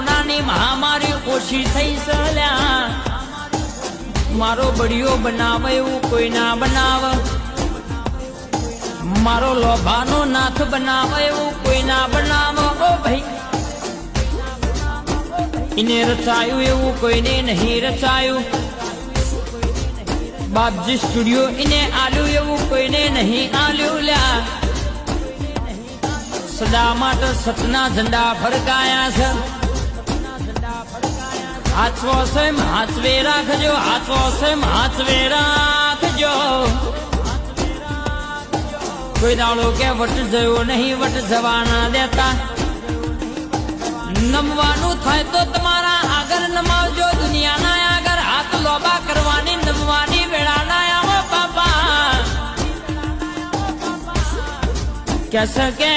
કોરોનાની મહામારી ઓછી થઈ સલ્યા મારો બળિયો બનાવે એવું કોઈ ના બનાવ મારો લોભાનો નાથ બનાવે એવું કોઈ ના બનાવ ઓ ભાઈ ઇને રચાયું એવું કોઈને નહીં રચાયું બાપજી સ્ટુડિયો ઇને આલ્યું એવું કોઈને નહીં આલ્યું લ્યા સદા માટે સતના ઝંડા ફરકાયા છે હાચવો છે હાચવે રાખજો હાચવો છે હાચવે રાખજો કોઈ દાડો કે વટ જયો નહીં વટ જવાના દેતા નમવાનું થાય તો તમારા આગળ નમાવજો દુનિયાના આગળ હાથ લોબા કરવાની નમવાની વેળા ના આવો બાપા કે